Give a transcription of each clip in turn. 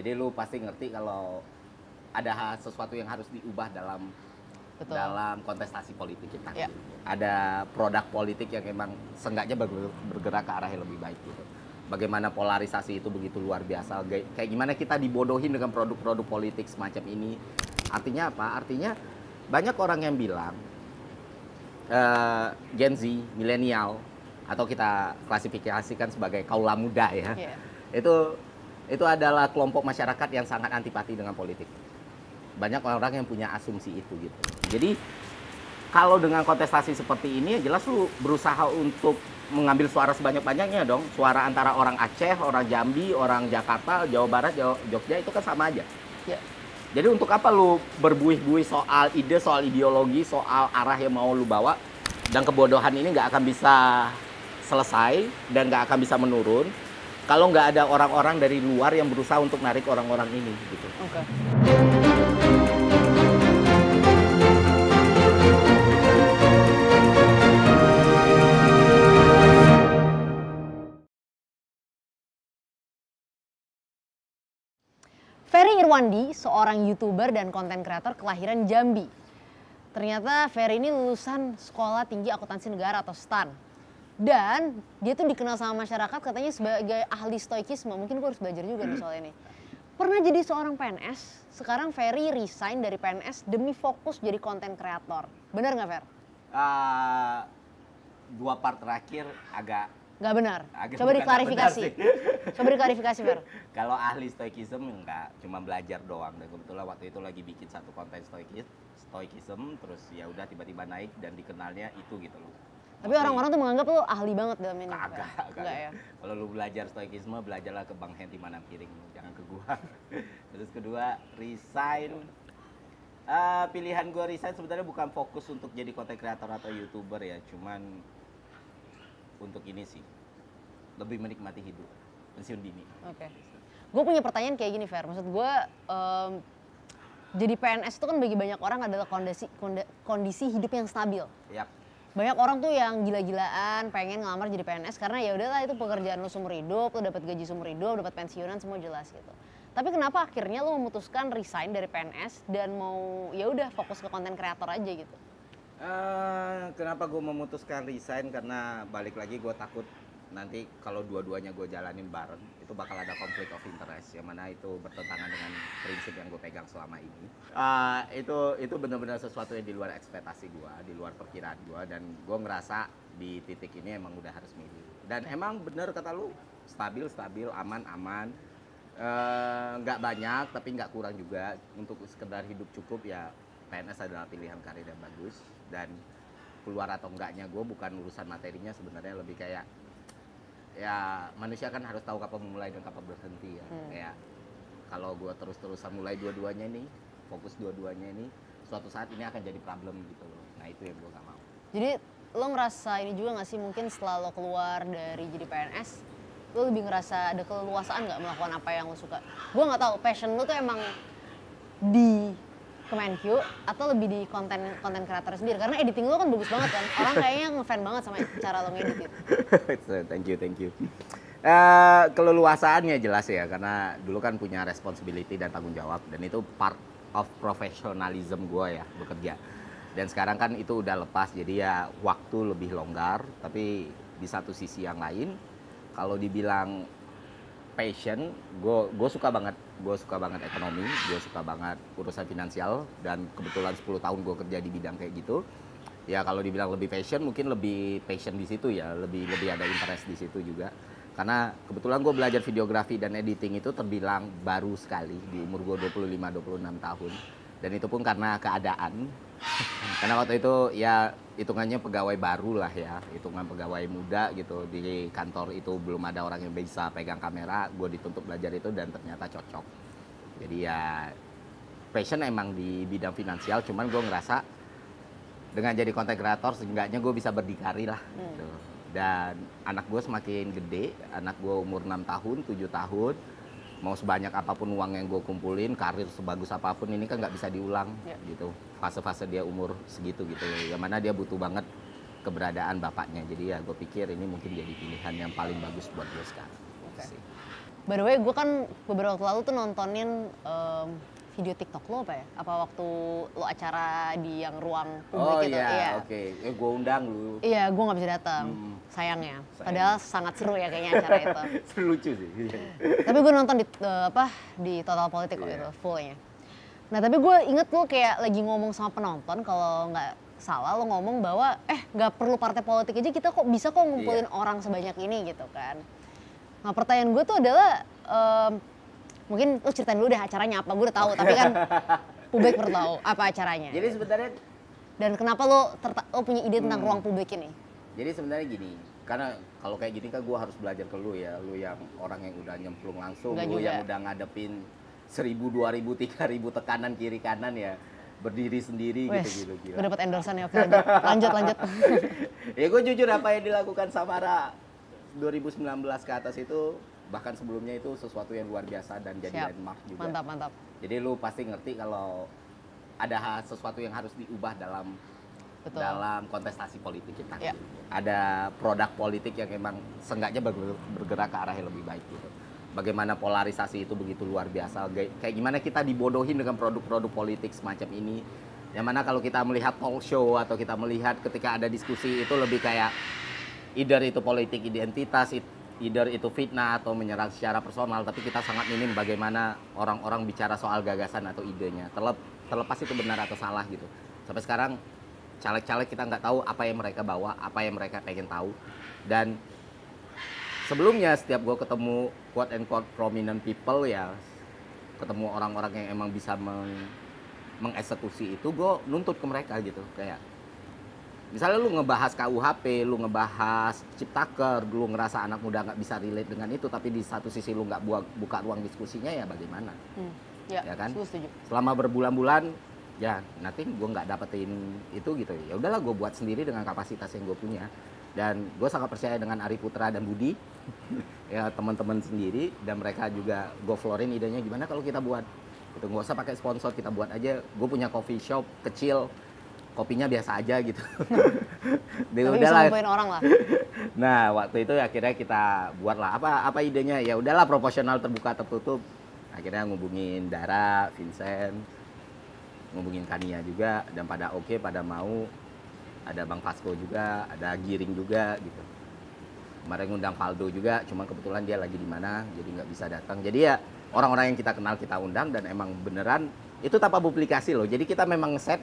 Jadi lu pasti ngerti kalau ada sesuatu yang harus diubah dalam Betul. kontestasi politik kita. Ya. Ada produk politik yang emang seenggaknya bergerak ke arah yang lebih baik gitu. Bagaimana polarisasi itu begitu luar biasa. Kayak gimana kita dibodohin dengan produk-produk politik semacam ini. Artinya apa? Artinya banyak orang yang bilang Gen Z, milenial, atau kita klasifikasikan sebagai kaula muda ya. Yeah. Itu adalah kelompok masyarakat yang sangat antipati dengan politik. Banyak orang yang punya asumsi itu gitu. Jadi kalau dengan kontestasi seperti ini jelas lu berusaha untuk mengambil suara sebanyak-banyaknya dong. Suara antara orang Aceh, orang Jambi, orang Jakarta, Jawa Barat, Jogja itu kan sama aja. Yeah. Jadi untuk apa lu berbuih-buih soal ide, soal ideologi, soal arah yang mau lu bawa, dan kebodohan ini nggak akan bisa selesai dan nggak akan bisa menurun kalau nggak ada orang-orang dari luar yang berusaha untuk narik orang-orang ini gitu. Okay. Ferry Irwandi, seorang YouTuber dan konten kreator kelahiran Jambi. Ternyata Ferry ini lulusan Sekolah Tinggi Akuntansi Negara atau STAN. Dan dia tuh dikenal sama masyarakat katanya sebagai ahli stoikisme. Mungkin gue harus belajar juga nih soal ini. Pernah jadi seorang PNS, sekarang Ferry resign dari PNS demi fokus jadi konten kreator. Benar nggak, Fer? Dua part terakhir agak Nggak benar. Agak Coba bukan diklarifikasi. nggak benar Coba diklarifikasi, Fer. Kalau ahli stoikisme enggak, cuma belajar doang. Dan kebetulan waktu itu lagi bikin satu konten stoikisme, terus ya udah tiba-tiba naik dan dikenalnya itu gitu loh. Tapi orang-orang tuh menganggap lu ahli banget dalam ini. Kagak ya. Kalau lu belajar stoikisme, belajarlah ke Bang Henti Manam Piring, jangan ke gua. Terus kedua, resign. Pilihan gua resign sebenarnya bukan fokus untuk jadi konten kreator atau YouTuber ya, cuman untuk ini sih, lebih menikmati hidup, pensiun dini. Oke. Gue punya pertanyaan kayak gini, Fer. Maksud gue, jadi PNS itu kan bagi banyak orang adalah kondisi hidup yang stabil. Yap. Banyak orang tuh yang gila-gilaan pengen ngelamar jadi PNS karena ya udahlah itu pekerjaan lu seumur hidup, lu dapat gaji seumur hidup, dapat pensiunan semua jelas gitu. Tapi kenapa akhirnya lu memutuskan resign dari PNS dan mau ya udah fokus ke konten kreator aja gitu? Kenapa gue memutuskan resign? Karena balik lagi gue takut nanti kalau dua-duanya gue jalanin bareng itu bakal ada konflik of interest yang mana itu bertentangan dengan prinsip yang gue pegang selama ini. Itu benar-benar sesuatu yang di luar ekspektasi gue, di luar perkiraan gue, dan gue ngerasa di titik ini emang udah harus milih. Dan emang bener kata lu, stabil, aman, nggak banyak tapi nggak kurang juga. Untuk sekedar hidup cukup ya PNS adalah pilihan karir yang bagus. Dan keluar atau enggaknya gue bukan urusan materinya, sebenarnya lebih kayak ya manusia kan harus tahu kapan memulai dan kapan berhenti ya. Kayak kalau gue terus-terusan mulai dua-duanya nih, fokus dua-duanya ini, suatu saat ini akan jadi problem gitu loh. Nah itu yang gue gak mau. Jadi lo ngerasa ini juga gak sih, mungkin setelah lo keluar dari jadi PNS, lo lebih ngerasa ada keleluasaan gak melakukan apa yang lo suka? Gue gak tahu passion lo tuh emang di Kemenq atau lebih di konten kreator sendiri, karena editing lo kan bagus banget kan, orang kayaknya ngefan banget sama cara lo ngedit itu. Thank you. Keleluasaannya jelas ya, karena dulu kan punya responsibility dan tanggung jawab, dan itu part of professionalism gue ya, bekerja. Dan sekarang kan itu udah lepas, jadi ya waktu lebih longgar. Tapi di satu sisi yang lain, kalau dibilang passion, gue suka banget ekonomi, gue suka banget urusan finansial, dan kebetulan 10 tahun gue kerja di bidang kayak gitu. Ya kalau dibilang lebih passion, mungkin lebih passion di situ ya, lebih ada interest di situ juga. Karena kebetulan gue belajar videografi dan editing itu terbilang baru sekali di umur gue 25-26 tahun. Dan itu pun karena keadaan. Karena waktu itu ya hitungannya pegawai baru lah ya, hitungan pegawai muda gitu. Di kantor itu belum ada orang yang bisa pegang kamera, gue dituntut belajar itu dan ternyata cocok. Jadi ya passion emang di bidang finansial, cuman gue ngerasa dengan jadi content creator seenggaknya gue bisa berdikari lah gitu. Dan anak gue semakin gede, anak gue umur 6 tahun, 7 tahun, mau sebanyak apapun uang yang gue kumpulin, karir sebagus apapun ini kan nggak bisa diulang gitu. Fase-fase dia umur segitu gitu, yang mana dia butuh banget keberadaan bapaknya. Jadi ya gue pikir ini mungkin jadi pilihan yang paling bagus buat gue sekarang. By the way, gue kan beberapa waktu lalu tuh nontonin video TikTok lo apa ya? Apa waktu lo acara di yang ruang publik itu? Iya, oke. Gue undang lu. Iya, gue nggak bisa datang, sayangnya. Padahal sangat seru ya kayaknya acara itu. Lucu sih. Tapi gue nonton di Total Politik kok itu fullnya. Nah tapi gue inget lo kayak lagi ngomong sama penonton kalau nggak salah lo ngomong bahwa nggak perlu partai politik aja kita kok bisa ngumpulin orang sebanyak ini gitu kan. Nah pertanyaan gue tuh adalah mungkin lo ceritain dulu deh acaranya apa, gue udah tahu tapi kan publik perlu tahu apa acaranya. Jadi sebenarnya dan kenapa lo punya ide tentang ruang publik ini? Jadi sebenarnya gini, karena kalau kayak gini kan gue harus belajar ke lu ya, lu yang orang yang udah nyemplung langsung, Nggak lu juga. yang udah ngadepin 1000, 2000, 3000 tekanan kiri kanan ya, berdiri sendiri gitu. Gue dapet endorsean ya, oke lanjut. Ya gue jujur apa yang dilakukan Samara 2019 ke atas itu, bahkan sebelumnya itu sesuatu yang luar biasa dan jadi landmark juga. Mantap. Jadi lu pasti ngerti kalau ada sesuatu yang harus diubah dalam kontestasi politik kita. Ya. Ada produk politik yang memang seenggaknya bergerak ke arah yang lebih baik gitu. Bagaimana polarisasi itu begitu luar biasa. Kayak gimana kita dibodohin dengan produk-produk politik semacam ini. Yang mana kalau kita melihat talk show atau kita melihat ketika ada diskusi itu lebih kayak either itu politik identitas, either itu fitnah atau menyerang secara personal, tapi kita sangat minim bagaimana orang-orang bicara soal gagasan atau idenya. Terlepas itu benar atau salah gitu. Sampai sekarang caleg-caleg kita nggak tahu apa yang mereka bawa, apa yang mereka pengen tahu. Dan sebelumnya setiap gue ketemu quote and quote prominent people ya, ketemu orang-orang yang emang bisa mengeksekusi itu, gue nuntut ke mereka gitu. Kayak misalnya lu ngebahas KUHP, lu ngebahas Ciptaker, lu ngerasa anak muda nggak bisa relate dengan itu, tapi di satu sisi lu nggak buka ruang diskusinya, ya bagaimana? Ya kan? Setuju. Selama berbulan-bulan, ya nanti gue nggak dapetin itu gitu. Ya udahlah, gue buat sendiri dengan kapasitas yang gue punya. Dan gue sangat percaya dengan Ari Putra dan Budi, ya teman-teman sendiri, dan mereka juga gue floorin idenya gimana kalau kita buat. Gitu, nggak usah pakai sponsor, kita buat aja. Gue punya coffee shop kecil, kopinya biasa aja gitu. Tapi bisa ngumpulin orang lah. Nah waktu itu akhirnya kita buatlah apa idenya, ya udahlah proporsional terbuka tertutup. Akhirnya ngubungin Dara, Vincent, ngubungin Kania juga, dan pada oke, pada mau. Ada Bang Pasco juga, ada Giring juga gitu. Kemarin ngundang Faldo juga, cuma kebetulan dia lagi di mana, jadi nggak bisa datang. Jadi ya orang-orang yang kita kenal kita undang, dan emang beneran itu tanpa publikasi loh. Jadi kita memang set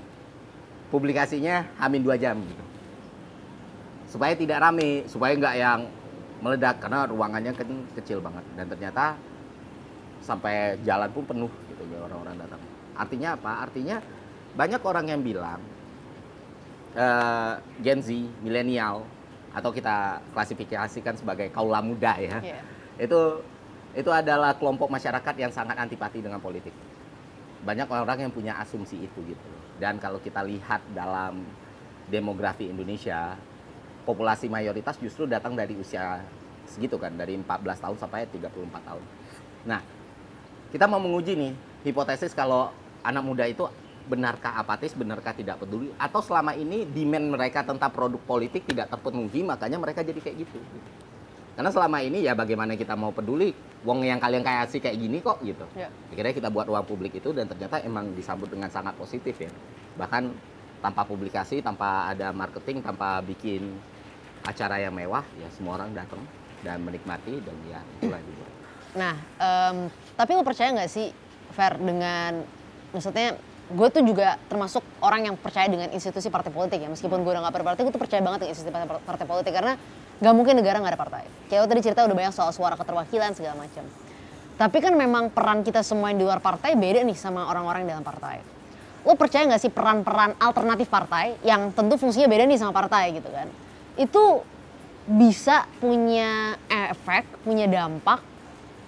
publikasinya hamin 2 jam gitu. Supaya tidak rame, supaya nggak yang meledak, karena ruangannya kan kecil banget. Dan ternyata sampai jalan pun penuh gitu ya, orang-orang datang. Artinya apa? Artinya banyak orang yang bilang Gen Z, milenial, atau kita klasifikasikan sebagai kaula muda ya. Itu adalah kelompok masyarakat yang sangat antipati dengan politik. Banyak orang yang punya asumsi itu gitu. Dan kalau kita lihat dalam demografi Indonesia, populasi mayoritas justru datang dari usia segitu kan, dari 14 tahun sampai 34 tahun. Nah, kita mau menguji nih hipotesis kalau anak muda itu benarkah apatis, benarkah tidak peduli, atau selama ini demand mereka tentang produk politik tidak terpenuhi, makanya mereka jadi kayak gitu. Karena selama ini ya bagaimana kita mau peduli, wong yang kalian kasih kayak gini kok gitu. Akhirnya kita buat ruang publik itu, dan ternyata emang disambut dengan sangat positif ya. Bahkan tanpa publikasi, tanpa ada marketing, tanpa bikin acara yang mewah, ya semua orang datang dan menikmati, dan ya itulah juga. Nah, tapi lo percaya nggak sih, Fer, dengan maksudnya gue tuh juga termasuk orang yang percaya dengan institusi partai politik ya, meskipun gue udah gak berpartai, gue tuh percaya banget dengan institusi partai politik, karena gak mungkin negara gak ada partai. Kayak lo tadi cerita udah banyak soal suara keterwakilan segala macam. Tapi kan memang peran kita semua yang di luar partai beda nih sama orang-orang yang dalam partai. Lo percaya gak sih peran-peran alternatif partai yang tentu fungsinya beda nih sama partai gitu kan, itu bisa punya efek, punya dampak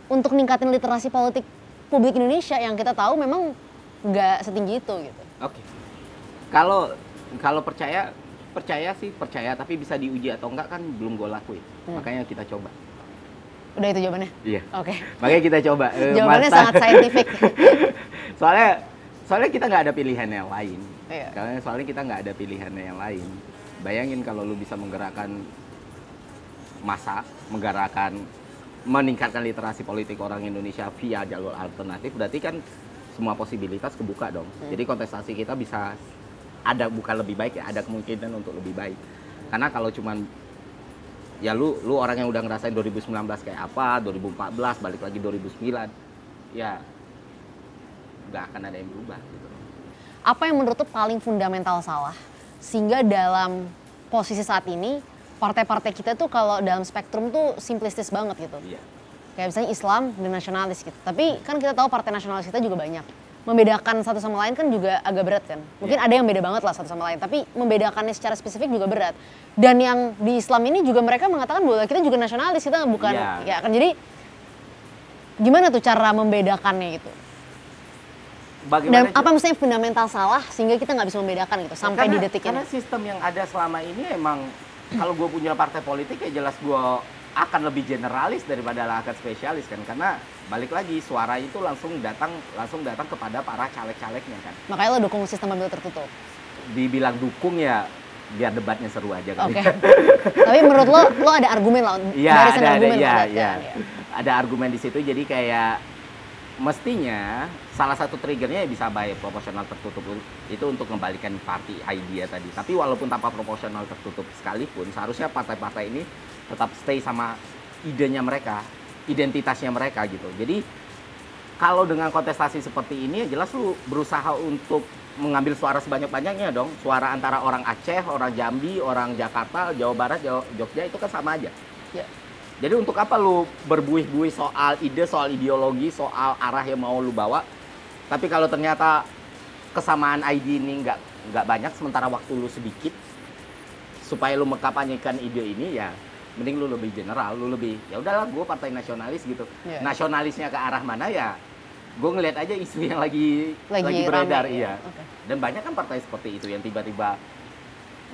untuk ningkatin literasi politik publik Indonesia yang kita tahu memang nggak setinggi itu gitu. Oke. Kalau percaya sih percaya, tapi bisa diuji atau enggak kan belum gue lakuin. Makanya kita coba. Udah itu jawabannya? Iya. Oke. Makanya kita coba. Jawabannya sangat saintifik. soalnya kita nggak ada pilihan yang lain. Iya. Soalnya kita nggak ada pilihan yang lain. Bayangin kalau lu bisa menggerakkan massa, menggerakkan meningkatkan literasi politik orang Indonesia via jalur alternatif, berarti kan semua posibilitas kebuka dong. Jadi kontestasi kita bisa ada, bukan lebih baik ya, ada kemungkinan untuk lebih baik. Karena kalau cuman ya lu orang yang udah ngerasain 2019 kayak apa, 2014 balik lagi 2009, ya nggak akan ada yang berubah gitu. Apa yang menurut lu paling fundamental salah sehingga dalam posisi saat ini partai-partai kita tuh kalau dalam spektrum tuh simplistis banget gitu. Iya. Kayak misalnya Islam dan nasionalis gitu. Tapi kan kita tahu partai nasionalis kita juga banyak. Membedakan satu sama lain kan juga agak berat kan. Mungkin ada yang beda banget lah satu sama lain, tapi membedakannya secara spesifik juga berat. Dan yang di Islam ini juga mereka mengatakan bahwa kita juga nasionalis, kita bukan ya kan. Jadi gimana tuh cara membedakannya gitu? Dan apa maksudnya fundamental salah sehingga kita nggak bisa membedakan gitu sampai di detik ini? Karena sistem yang ada selama ini emang kalau gue punya partai politik ya jelas gue akan lebih generalis daripada akan spesialis kan, karena balik lagi suara itu langsung datang kepada para caleg-calegnya kan. Makanya lo dukung sistem pemilu tertutup. Dibilang dukung ya biar debatnya seru aja kan. Oke. Tapi menurut lo ada argumen lah, barisan argumen ya. Ada argumen di situ, jadi kayak mestinya salah satu triggernya bisa by proporsional tertutup itu untuk mengembalikan party idea tadi. Tapi walaupun tanpa proporsional tertutup sekalipun, seharusnya partai-partai ini tetap stay sama idenya mereka, identitasnya mereka gitu. Jadi kalau dengan kontestasi seperti ini, jelas lu berusaha untuk mengambil suara sebanyak-banyaknya dong. Suara antara orang Aceh, orang Jambi, orang Jakarta, Jawa Barat, Jogja itu kan sama aja. Ya. Jadi untuk apa lu berbuih-buih soal ide, soal ideologi, soal arah yang mau lu bawa? Tapi kalau ternyata kesamaan ID ini nggak banyak, sementara waktu lu sedikit, supaya lu mengkampanyekan ide ini ya mending lu lebih general, lu lebih ya udahlah gue partai nasionalis gitu. Yeah. Nasionalisnya ke arah mana ya? Gue ngeliat aja isu yang lagi beredar, rame, iya. Okay. Dan banyak kan partai seperti itu yang tiba-tiba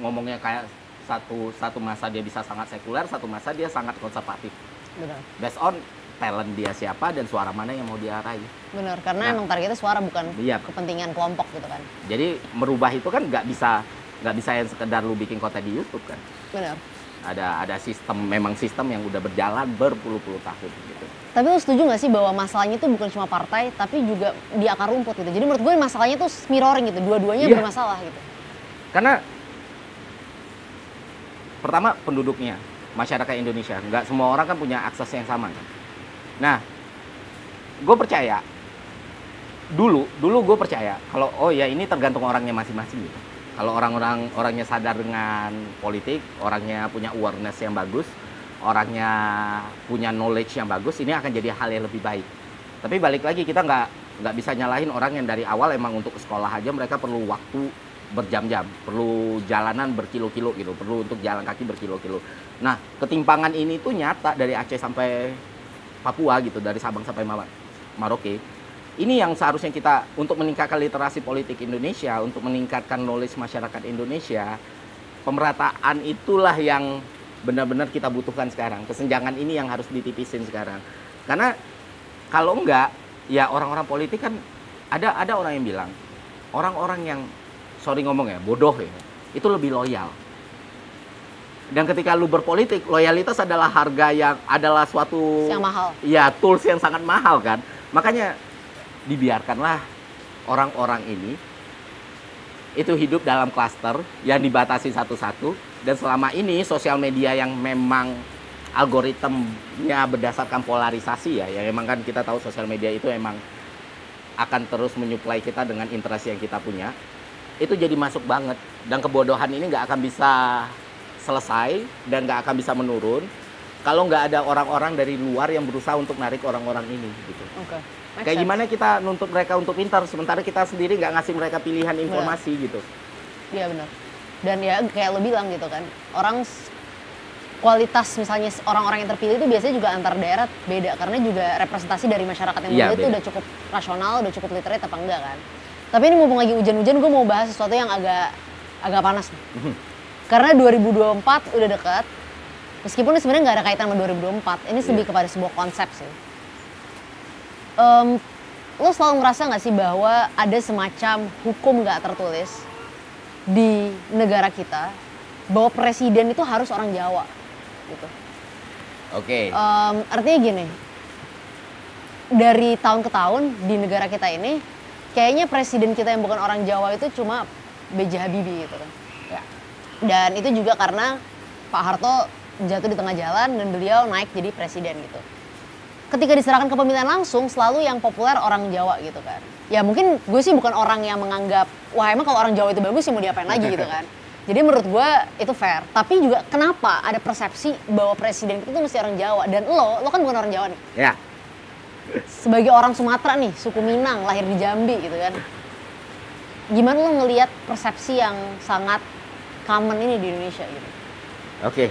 ngomongnya kayak satu masa dia bisa sangat sekuler, satu masa dia sangat konservatif. Benar. Based on talent dia siapa dan suara mana yang mau diarahi. Benar, karena emang targetnya suara bukan kepentingan kelompok gitu kan. Jadi merubah itu kan nggak bisa yang sekedar lu bikin konten di YouTube kan. Benar. Ada sistem yang udah berjalan berpuluh-puluh tahun gitu. Tapi lu setuju nggak sih bahwa masalahnya itu bukan cuma partai tapi juga di akar rumput gitu. Jadi menurut gue masalahnya tuh mirroring gitu, dua-duanya bermasalah gitu. Karena pertama penduduknya, masyarakat Indonesia, nggak semua orang kan punya akses yang sama kan. Nah, gue percaya dulu gue percaya kalau ini tergantung orangnya masing-masing gitu. Kalau orangnya sadar dengan politik, orangnya punya awareness yang bagus, orangnya punya knowledge yang bagus, ini akan jadi hal yang lebih baik. Tapi balik lagi kita nggak bisa nyalahin orang yang dari awal emang untuk ke sekolah aja mereka perlu waktu berjam-jam, perlu jalanan berkilo-kilo gitu, perlu untuk jalan kaki berkilo-kilo. Nah, ketimpangan ini tuh nyata dari Aceh sampai Papua gitu, dari Sabang sampai Merauke. Ini yang seharusnya kita untuk meningkatkan literasi politik Indonesia, untuk meningkatkan knowledge masyarakat Indonesia, pemerataan itulah yang benar-benar kita butuhkan sekarang. Kesenjangan ini yang harus ditipisin sekarang. Karena kalau enggak, ya orang-orang politik kan ada orang yang bilang, orang-orang yang sorry ngomong ya, bodoh ya, itu lebih loyal. Dan ketika lu berpolitik, loyalitas adalah harga yang adalah suatu yang mahal. Ya, tools yang sangat mahal kan. Makanya dibiarkanlah orang-orang ini itu hidup dalam klaster yang dibatasi satu-satu, dan selama ini sosial media yang memang algoritmnya berdasarkan polarisasi ya memang kan kita tahu sosial media itu emang akan terus menyuplai kita dengan interest yang kita punya, itu jadi masuk banget, dan kebodohan ini nggak akan bisa selesai dan nggak akan bisa menurun kalau nggak ada orang-orang dari luar yang berusaha untuk narik orang-orang ini gitu. Okay. Kayak gimana kita nuntut mereka untuk pintar, sementara kita sendiri nggak ngasih mereka pilihan informasi gitu. Iya benar. Dan ya kayak lo bilang gitu kan, kualitas misalnya orang-orang yang terpilih itu biasanya juga antar daerah beda, karena juga representasi dari masyarakat yang memilih itu udah cukup rasional, udah cukup literate apa enggak kan. Tapi ini mumpung lagi hujan-hujan, gue mau bahas sesuatu yang agak panas nih. Karena 2024 udah dekat, meskipun sebenarnya nggak ada kaitan sama 2024, ini lebih kepada sebuah konsep sih. Lo selalu ngerasa nggak sih bahwa ada semacam hukum nggak tertulis di negara kita bahwa presiden itu harus orang Jawa gitu? Oke. Artinya gini, dari tahun ke tahun di negara kita ini, kayaknya presiden kita yang bukan orang Jawa itu cuma B.J. Habibie gitu kan. Ya. Dan itu juga karena Pak Harto jatuh di tengah jalan dan beliau naik jadi presiden gitu. Ketika diserahkan ke pemilihan langsung, selalu yang populer orang Jawa gitu kan. Ya mungkin gue sih bukan orang yang menganggap, wah emang kalau orang Jawa itu bagus sih mau diapain lagi gitu kan. Jadi menurut gue itu fair. Tapi juga kenapa ada persepsi bahwa presiden itu mesti orang Jawa. Dan lo kan bukan orang Jawa nih. Ya. Sebagai orang Sumatera nih, suku Minang, lahir di Jambi gitu kan. Gimana lo ngelihat persepsi yang sangat common ini di Indonesia gitu? Oke,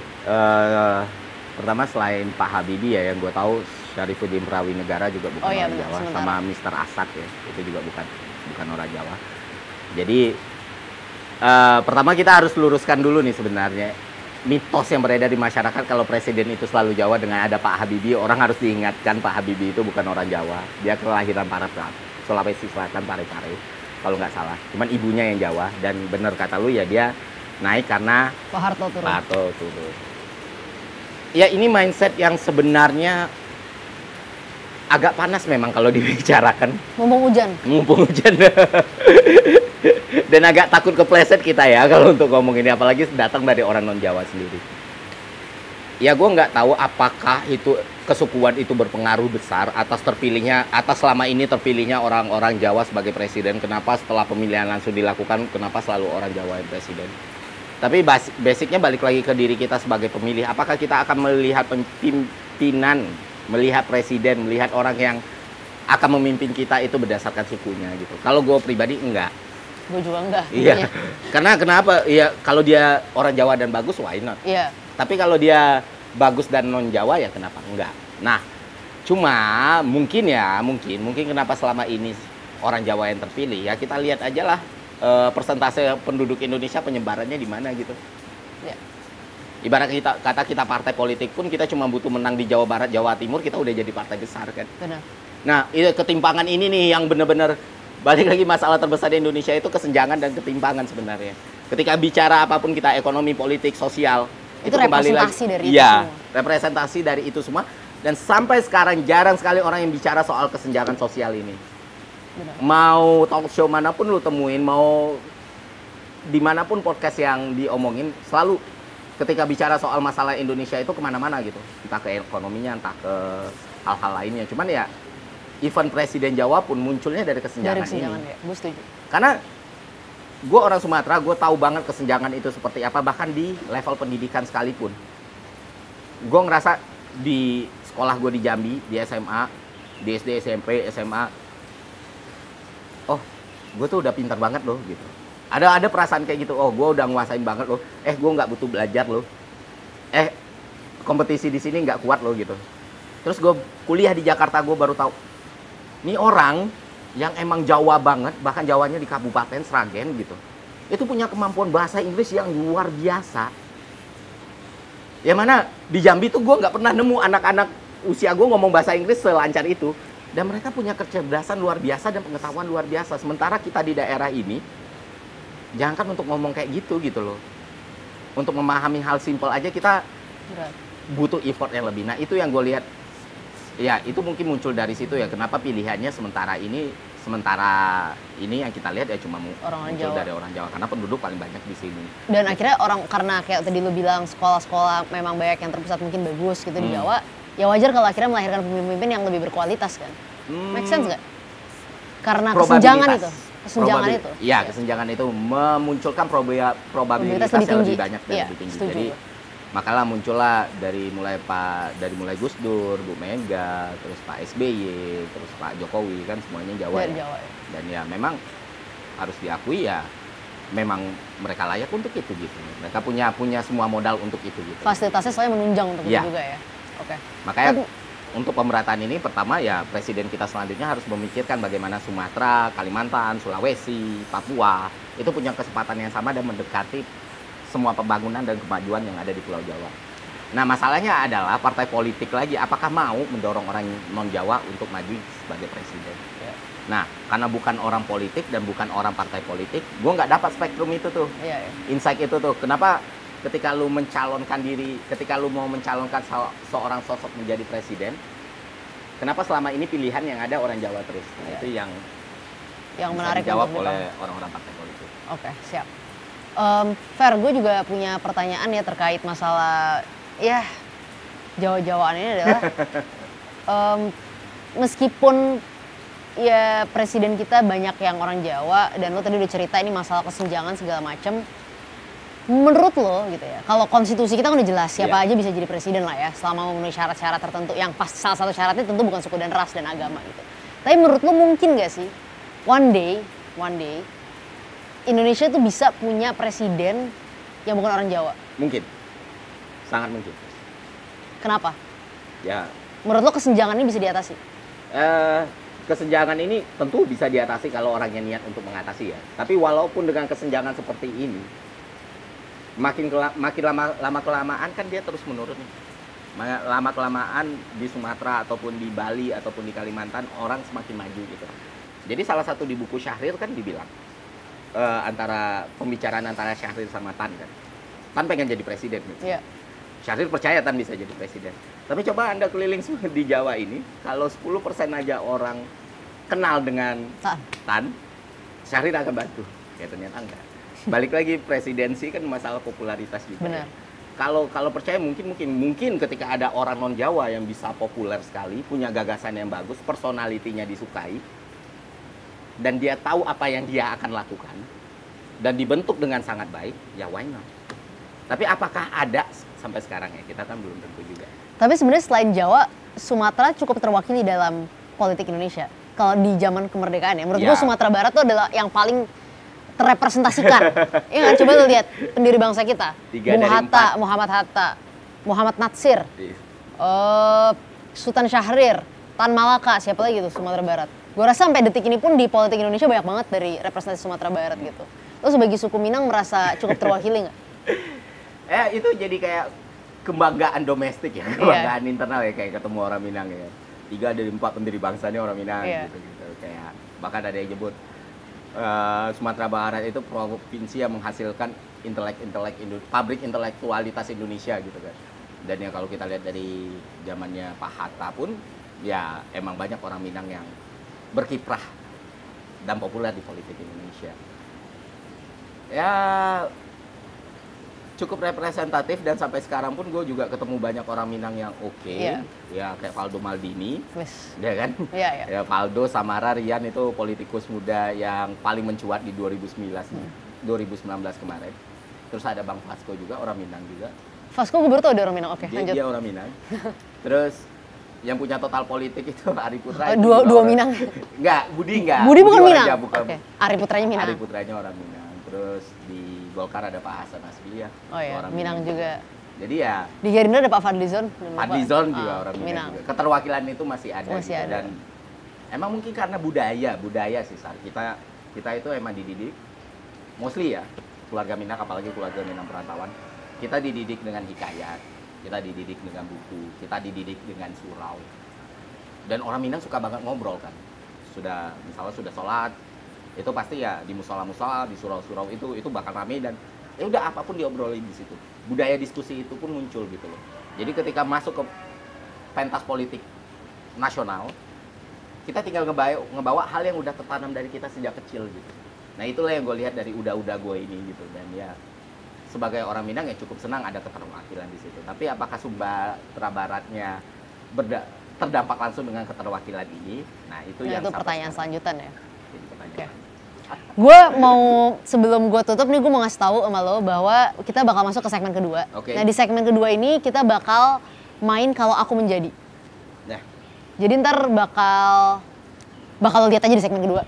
pertama selain Pak Habibie ya yang gue tahu Syarifuddin Prawinegara juga bukan orang benar, Jawa, sementara. sama Mr. Asad ya itu juga bukan orang Jawa. Jadi pertama kita harus luruskan dulu nih sebenarnya mitos yang beredar di masyarakat kalau presiden itu selalu Jawa. Dengan ada Pak Habibie, orang harus diingatkan Pak Habibie itu bukan orang Jawa, dia kelahiran Sulawesi Selatan, Parepare kalau nggak salah. Cuman ibunya yang Jawa dan bener kata lu ya dia naik karena Pak Harto turun. Pak Harto turun. Ya ini mindset yang sebenarnya agak panas memang kalau dibicarakan. Mumpung hujan. Dan agak takut kepleset kita ya kalau untuk ngomong ini, apalagi datang dari orang non Jawa sendiri. Ya gue nggak tahu apakah itu kesukuan itu berpengaruh besar atas selama ini terpilihnya orang-orang Jawa sebagai presiden. Kenapa setelah pemilihan langsung dilakukan, kenapa selalu orang Jawa yang presiden? Tapi basicnya balik lagi ke diri kita sebagai pemilih. Apakah kita akan melihat pimpinan, melihat presiden, melihat orang yang akan memimpin kita itu berdasarkan sukunya gitu? Kalau gue pribadi enggak. Gue juga enggak. Iya. Karena kenapa? Ya kalau dia orang Jawa dan bagus, why not? Iya. Tapi kalau dia bagus dan non Jawa ya kenapa enggak? Nah, cuma mungkin kenapa selama ini orang Jawa yang terpilih ya kita lihat aja lah. Persentase penduduk Indonesia penyebarannya di mana gitu. Ya. Ibarat kita partai politik pun kita cuma butuh menang di Jawa Barat, Jawa Timur kita udah jadi partai besar kan. Benar. Nah, ketimpangan ini nih yang benar-benar balik lagi masalah terbesar di Indonesia itu kesenjangan dan ketimpangan sebenarnya. Ketika bicara apapun kita ekonomi, politik, sosial Itu kembali representasi lagi, dari itu semua. Representasi dari itu semua dan sampai sekarang jarang sekali orang yang bicara soal kesenjangan sosial ini. Benar. Mau talk show manapun lu temuin, mau dimanapun podcast yang diomongin, selalu ketika bicara soal masalah Indonesia itu kemana-mana gitu. Entah ke ekonominya, entah ke hal-hal lainnya. Cuman ya, event Presiden Jawa pun munculnya dari kesenjangan ini. Ya, gue setuju. Karena gue orang Sumatera, gue tahu banget kesenjangan itu seperti apa, bahkan di level pendidikan sekalipun. Gue ngerasa di sekolah gue di Jambi, di SMA, di SD, SMP, SMA, oh, gue tuh udah pintar banget loh gitu. Ada perasaan kayak gitu. Oh, gue udah nguasain banget loh. Gue nggak butuh belajar loh. Kompetisi di sini nggak kuat loh gitu. Terus gue kuliah di Jakarta, gue baru tahu. Ini orang yang emang Jawa banget, bahkan Jawanya di Kabupaten Sragen gitu. Itu punya kemampuan bahasa Inggris yang luar biasa. Yang mana di Jambi tuh gue nggak pernah nemu anak-anak usia gue ngomong bahasa Inggris selancar itu. Dan mereka punya kecerdasan luar biasa dan pengetahuan luar biasa. Sementara kita di daerah ini, jangankan untuk ngomong kayak gitu loh. Untuk memahami hal simpel aja kita butuh effort yang lebih. Nah itu yang gue lihat. Ya itu mungkin muncul dari situ ya. Kenapa pilihannya sementara ini yang kita lihat ya cuma muncul dari orang Jawa. Karena penduduk paling banyak di sini. Dan akhirnya karena kayak tadi lu bilang sekolah-sekolah memang banyak yang terpusat mungkin bagus gitu di Jawa. Ya wajar kalau akhirnya melahirkan pemimpin yang lebih berkualitas kan. Make sense nggak? Karena kesenjangan itu. Iya, kesenjangan itu memunculkan probabilitas yang lebih banyak dan lebih tinggi. Setuju. Jadi makalah muncullah dari mulai Gus Dur, Bu Mega, terus Pak SBY, terus Pak Jokowi kan semuanya Jawa. Dari Jawa ya. Dan ya memang harus diakui ya memang mereka layak untuk itu gitu. Mereka punya semua modal untuk itu gitu. Fasilitasnya soalnya menunjang untuk itu juga ya. Oke. Makanya untuk pemerataan ini pertama ya presiden kita selanjutnya harus memikirkan bagaimana Sumatera, Kalimantan, Sulawesi, Papua itu punya kesempatan yang sama dan mendekati semua pembangunan dan kemajuan yang ada di Pulau Jawa. Nah masalahnya adalah partai politik lagi apakah mau mendorong orang non Jawa untuk maju sebagai presiden. Nah karena bukan orang politik dan bukan orang partai politik, gue nggak dapat spektrum itu tuh, insight itu tuh. Kenapa ketika lu mencalonkan diri, ketika lu mau mencalonkan seorang sosok menjadi presiden, kenapa selama ini pilihan yang ada orang Jawa terus? Nah, itu yang menarik dijawab untuk oleh orang-orang partai politik. Oke, siap. Fer, gue juga punya pertanyaan ya terkait masalah ya Jawa-Jawaan ini adalah meskipun ya presiden kita banyak yang orang Jawa dan lo tadi udah cerita ini masalah kesenjangan segala macem. Menurut lo gitu ya, kalau konstitusi kita kan udah jelas siapa aja bisa jadi presiden lah ya selama memenuhi syarat-syarat tertentu yang pas salah satu syaratnya tentu bukan suku dan ras dan agama gitu. Tapi menurut lo mungkin gak sih one day Indonesia tuh bisa punya presiden yang bukan orang Jawa? Mungkin, sangat mungkin. Kenapa? Ya. Menurut lo kesenjangan ini bisa diatasi? Kesenjangan ini tentu bisa diatasi kalau orangnya niat untuk mengatasi ya. Tapi walaupun dengan kesenjangan seperti ini, makin lama kelamaan kan dia terus menurun. Lama kelamaan di Sumatera ataupun di Bali ataupun di Kalimantan orang semakin maju gitu. Jadi salah satu di buku Syahrir kan dibilang antara pembicaraan antara Syahrir sama Tan kan. Tan pengen jadi presiden gitu. Yeah. Syahrir percaya Tan bisa jadi presiden. Tapi coba Anda keliling di Jawa ini, kalau 10% aja orang kenal dengan Tan, Syahrir akan bantu. Ya ternyata enggak. Balik lagi presidensi kan masalah popularitas juga. Benar. Kalau percaya mungkin ketika ada orang non Jawa yang bisa populer sekali, punya gagasan yang bagus, personalitinya disukai, dan dia tahu apa yang dia akan lakukan, dan dibentuk dengan sangat baik, ya why not? Tapi apakah ada sampai sekarang ya? Kita kan belum tentu juga. Tapi sebenarnya selain Jawa, Sumatera cukup terwakili dalam politik Indonesia. Kalau di zaman kemerdekaan ya, menurut gue Sumatera Barat tuh adalah yang paling terrepresentasikan. Ya kan, coba lu lihat pendiri bangsa kita. Bung Hatta, Muhammad Natsir, Sultan Syahrir, Tan Malaka, siapa lagi tuh Sumatera Barat. Gue rasa sampai detik ini pun di politik Indonesia banyak banget dari representasi Sumatera Barat gitu. Lo sebagai suku Minang merasa cukup terwakili nggak? Itu jadi kayak kebanggaan domestik ya, kebanggaan internal ya, kayak ketemu orang Minang ya. 3 dari 4 pendiri bangsanya orang Minang gitu. Kayak bahkan ada yang nyebut Sumatera Barat itu provinsi yang menghasilkan pabrik intelektualitas Indonesia gitu kan. Dan ya kalau kita lihat dari zamannya Pak Hatta pun ya emang banyak orang Minang yang berkiprah dan populer di politik Indonesia. Ya cukup representatif dan sampai sekarang pun gue juga ketemu banyak orang Minang yang ya kayak Valdo Maldini, ya kan? Ya Valdo, Samara, Rian itu politikus muda yang paling mencuat di 2019 kemarin. Terus ada Bang Vasco juga orang Minang juga. Vasco gue baru tau ada orang Minang, lanjut. Dia orang Minang. Terus yang punya total politik itu Ari Putra. Dua Minang? Budi enggak. Budi bukan Minang? Ari Putranya Minang? Ari Putranya orang Minang. Terus di Golkar ada Pak Hasan Asbi ya. Orang Minang juga. Jadi ya. Di Gerindra ada Pak Fadlizon. Fadlizon juga orang Minang juga. Keterwakilan itu masih ada. Dan emang mungkin karena budaya sih Sar. Kita itu emang dididik, mostly ya, keluarga Minang, apalagi keluarga Minang perantauan. Kita dididik dengan hikayat, kita dididik dengan buku, kita dididik dengan surau. Dan orang Minang suka banget ngobrol kan. Misalnya sudah sholat, itu pasti ya di musola-musola, di surau-surau itu bakal rame dan ya udah apapun diobrolin di situ. Budaya diskusi itu pun muncul gitu loh. Jadi ketika masuk ke pentas politik nasional, kita tinggal ngebawa hal yang udah tertanam dari kita sejak kecil gitu. Nah itulah yang gue lihat dari udah gue ini gitu. Dan ya sebagai orang Minang ya cukup senang ada keterwakilan di situ. Tapi apakah Sumatera Baratnya terdampak langsung dengan keterwakilan ini? Nah itu yang pertanyaan selanjutnya ya. Gue mau, sebelum gue tutup nih, gue mau ngasih tahu sama lo bahwa kita bakal masuk ke segmen kedua. Nah di segmen kedua ini kita bakal main kalau aku menjadi. Jadi ntar bakal lo lihat aja di segmen kedua.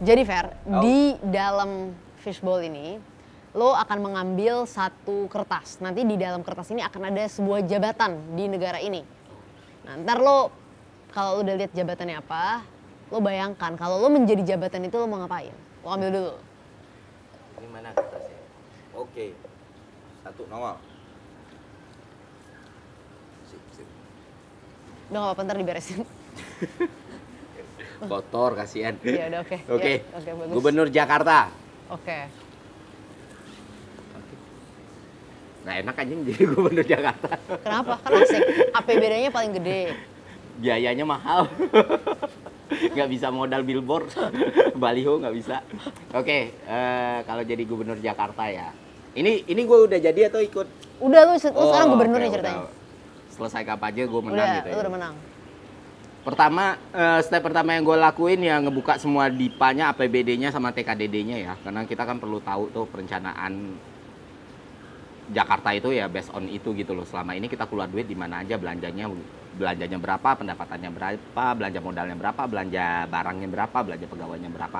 Jadi Fer, di dalam fishbowl ini lo akan mengambil satu kertas. Nanti di dalam kertas ini akan ada sebuah jabatan di negara ini. Nah ntar lo, kalau lo udah lihat jabatannya apa, lo bayangkan kalau lo menjadi jabatan itu lo mau ngapain? Lo ambil dulu. Ini mana kertasnya? Oke. 1 nongol. Sip. Udah gak apa-apa, ntar diberesin. Kotor, kasihan. Iya udah oke. Oke. Gubernur Jakarta. Oke. Nggak enak anjing jadi gubernur Jakarta. Kenapa? Kan asik. APBD-nya paling gede. Biayanya mahal. Nggak bisa modal billboard, baliho nggak bisa. Oke, kalau jadi gubernur Jakarta ya. Ini gue udah jadi atau ikut? Udah lu sekarang gubernur nih ceritanya. Selesai kapan aja gue menang Udah, gitu ya. lu udah menang. Pertama, step pertama yang gue lakuin ya ngebuka semua DIPA-nya, APBD-nya sama TKDD-nya ya. Karena kita kan perlu tahu tuh perencanaan Jakarta itu ya based on itu gitu loh. Selama ini kita keluar duit di mana aja, belanjanya berapa, pendapatannya berapa, belanja modalnya berapa, belanja barangnya berapa, belanja pegawainya berapa.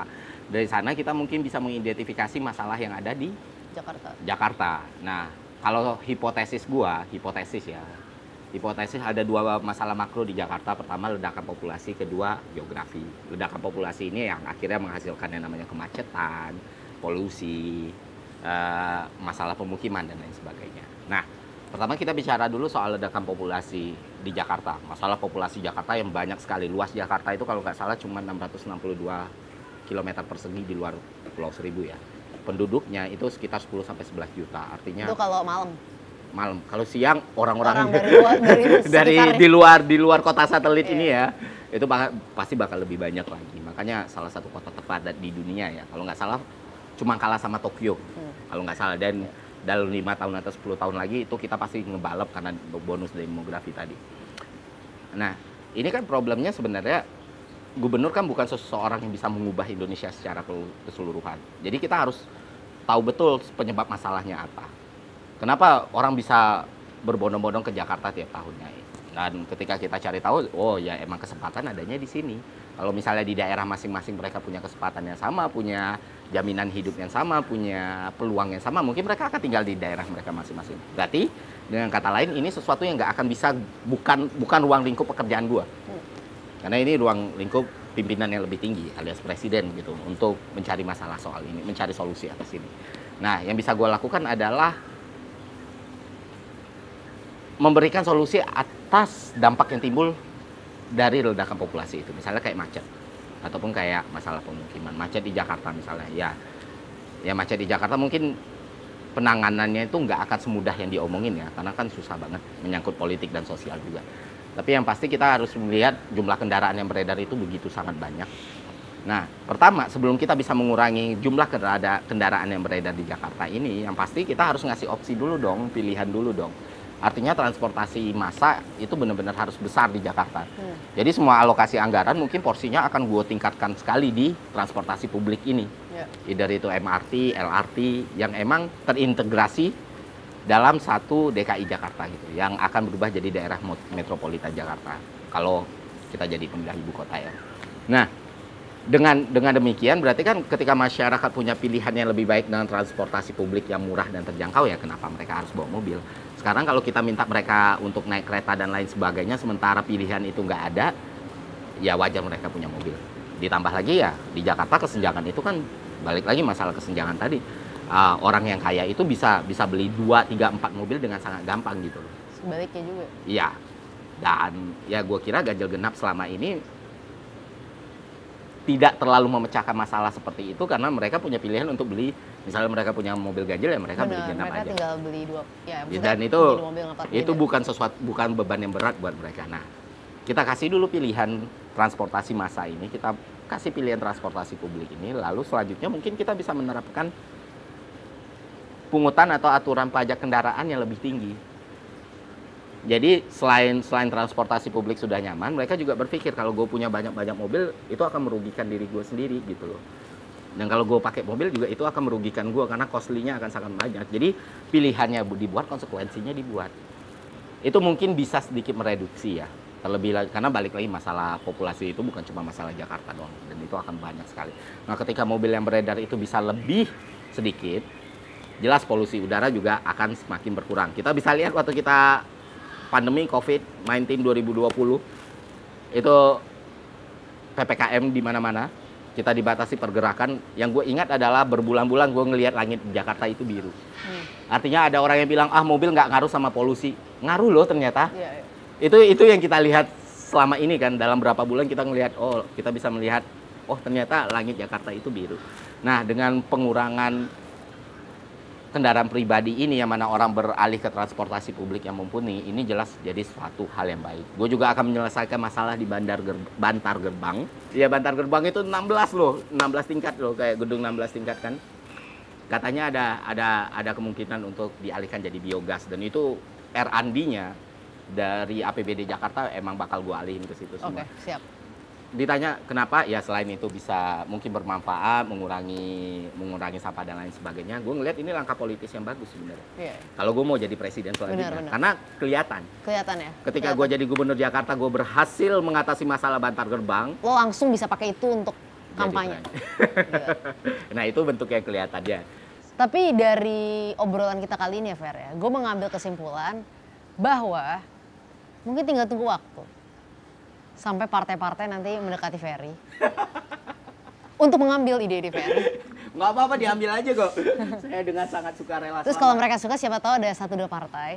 Dari sana kita mungkin bisa mengidentifikasi masalah yang ada di Jakarta. Nah, kalau hipotesis ada dua masalah makro di Jakarta. Pertama ledakan populasi, kedua geografi. Ledakan populasi ini yang akhirnya menghasilkan yang namanya kemacetan, polusi, masalah pemukiman dan lain sebagainya. Nah, pertama kita bicara dulu soal ledakan populasi di Jakarta. Masalah populasi Jakarta yang banyak sekali. Luas Jakarta itu kalau nggak salah cuma 662 km persegi di luar Pulau Seribu ya. Penduduknya itu sekitar 10-11 juta. Artinya itu kalau malam. Kalau siang orang-orang dari di luar kota satelit ini ya, itu pasti bakal lebih banyak lagi. Makanya salah satu kota terpadat di dunia ya. Kalau nggak salah cuma kalah sama Tokyo. Kalau nggak salah, dan dalam 5 tahun atau 10 tahun lagi itu kita pasti ngebalap karena bonus demografi tadi. Nah, ini kan problemnya sebenarnya gubernur kan bukan seseorang yang bisa mengubah Indonesia secara keseluruhan. Jadi kita harus tahu betul penyebab masalahnya apa. Kenapa orang bisa berbondong-bondong ke Jakarta tiap tahunnya? Dan ketika kita cari tahu, oh ya emang kesempatan adanya di sini. Kalau misalnya di daerah masing-masing mereka punya kesempatan yang sama, punya jaminan hidup yang sama, punya peluang yang sama, mungkin mereka akan tinggal di daerah mereka masing-masing. Berarti dengan kata lain ini sesuatu yang nggak akan bisa, bukan ruang lingkup pekerjaan gua. Karena ini ruang lingkup pimpinan yang lebih tinggi alias presiden gitu untuk mencari masalah soal ini, mencari solusi atas ini. Nah, yang bisa gua lakukan adalah memberikan solusi atas dampak yang timbul dari ledakan populasi itu. Misalnya kayak macet, ataupun kayak masalah pemukiman. Macet di Jakarta misalnya, ya macet di Jakarta mungkin penanganannya itu nggak akan semudah yang diomongin ya, karena kan susah banget, menyangkut politik dan sosial juga. Tapi yang pasti kita harus melihat jumlah kendaraan yang beredar itu begitu sangat banyak. Nah, pertama sebelum kita bisa mengurangi jumlah kendaraan yang beredar di Jakarta ini, yang pasti kita harus ngasih opsi dulu dong, pilihan dulu dong. Artinya transportasi massa itu benar-benar harus besar di Jakarta. Jadi semua alokasi anggaran mungkin porsinya akan gue tingkatkan sekali di transportasi publik ini. Either itu MRT, LRT yang emang terintegrasi dalam satu DKI Jakarta gitu, yang akan berubah jadi daerah metropolitan Jakarta kalau kita jadi pemindah ibu kota ya. Nah, dengan demikian berarti kan ketika masyarakat punya pilihan yang lebih baik dengan transportasi publik yang murah dan terjangkau ya, kenapa mereka harus bawa mobil? Sekarang kalau kita minta mereka untuk naik kereta dan lain sebagainya, sementara pilihan itu nggak ada, ya wajar mereka punya mobil. Ditambah lagi ya, di Jakarta kesenjangan itu kan, balik lagi masalah kesenjangan tadi, orang yang kaya itu bisa beli 2, 3, 4 mobil dengan sangat gampang gitu loh. Sebaliknya juga. Iya, dan ya gue kira ganjil genap selama ini tidak terlalu memecahkan masalah seperti itu karena mereka punya pilihan untuk beli, misalnya mereka punya mobil ganjil ya mereka beli genap mereka aja. Tinggal beli dua, ya, dan itu bukan beban yang berat buat mereka. Nah, kita kasih dulu pilihan transportasi massa ini, kita kasih pilihan transportasi publik ini, lalu selanjutnya mungkin kita bisa menerapkan pungutan atau aturan pajak kendaraan yang lebih tinggi. Jadi selain transportasi publik sudah nyaman, mereka juga berpikir kalau gue punya banyak mobil itu akan merugikan diri gue sendiri gitu loh. Dan kalau gue pakai mobil juga itu akan merugikan gue karena costly-nya akan sangat banyak. Jadi pilihannya dibuat, konsekuensinya dibuat. Itu mungkin bisa sedikit mereduksi ya. Terlebih lagi karena balik lagi masalah populasi itu bukan cuma masalah Jakarta doang, dan itu akan banyak sekali. Nah, ketika mobil yang beredar itu bisa lebih sedikit, jelas polusi udara juga akan semakin berkurang. Kita bisa lihat waktu kita pandemi COVID-19 2020 itu PPKM di mana-mana, kita dibatasi pergerakan. Yang gue ingat adalah berbulan-bulan gue ngelihat langit Jakarta itu biru. Artinya ada orang yang bilang mobil nggak ngaruh sama polusi, ngaruh loh ternyata. Itu yang kita lihat selama ini kan, dalam berapa bulan kita ngelihat, kita bisa melihat ternyata langit Jakarta itu biru. Nah, dengan pengurangan kendaraan pribadi ini yang mana orang beralih ke transportasi publik yang mumpuni, ini jelas jadi suatu hal yang baik. Gue juga akan menyelesaikan masalah di Bantar Gerbang. Iya, Bantar Gerbang itu 16 loh, 16 tingkat loh, kayak gedung 16 tingkat kan. Katanya ada kemungkinan untuk dialihkan jadi biogas, dan itu R&D-nya dari APBD Jakarta emang bakal gue alihin ke situ semua. Oke, siap. Ditanya kenapa, ya selain itu bisa mungkin bermanfaat, mengurangi sampah dan lain sebagainya. Gue ngeliat ini langkah politis yang bagus sebenarnya. Iya. Kalau gue mau jadi presiden selanjutnya, Benar. karena kelihatan. Kelihatan ya. Ketika gue jadi gubernur Jakarta, gue berhasil mengatasi masalah Bantar Gerbang. Lo langsung bisa pakai itu untuk jadi kampanye. keren. Iya. Nah itu bentuk yang kelihatan ya. Tapi dari obrolan kita kali ini ya Fer ya, gue mengambil kesimpulan bahwa mungkin tinggal tunggu waktu sampai partai-partai nanti mendekati Ferry untuk mengambil ide-ide Ferry. Nggak apa-apa, diambil aja kok. Saya dengan sangat sukarela. Terus kalau mereka suka, siapa tahu ada 1-2 partai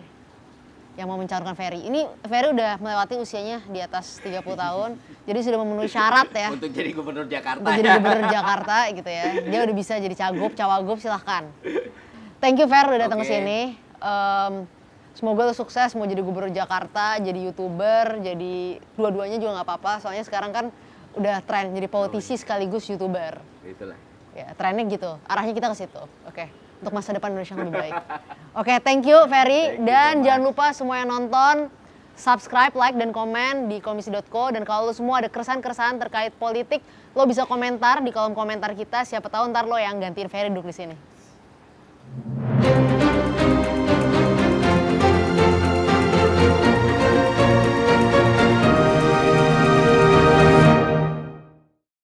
yang mau mencalonkan Ferry. Ini Ferry udah melewati usianya di atas 30 tahun, jadi sudah memenuhi syarat ya untuk jadi gubernur Jakarta. untuk jadi gubernur Jakarta gitu ya. Dia udah bisa jadi cagup, cawagup, silahkan. Thank you Fer udah datang ke sini. Semoga lo sukses, mau jadi gubernur Jakarta, jadi YouTuber, jadi dua-duanya juga nggak apa-apa. Soalnya sekarang kan udah tren jadi politisi sekaligus YouTuber. Itulah. Ya, trennya gitu. Arahnya kita ke situ. Oke. Untuk masa depan Indonesia yang lebih baik. Oke, thank you Ferry. Dan jangan lupa semua yang nonton, subscribe, like, dan komen di komisi.co. Dan kalau lo semua ada keresahan-keresahan terkait politik, lo bisa komentar di kolom komentar kita. Siapa tahu ntar lo yang gantiin Ferry duduk di sini.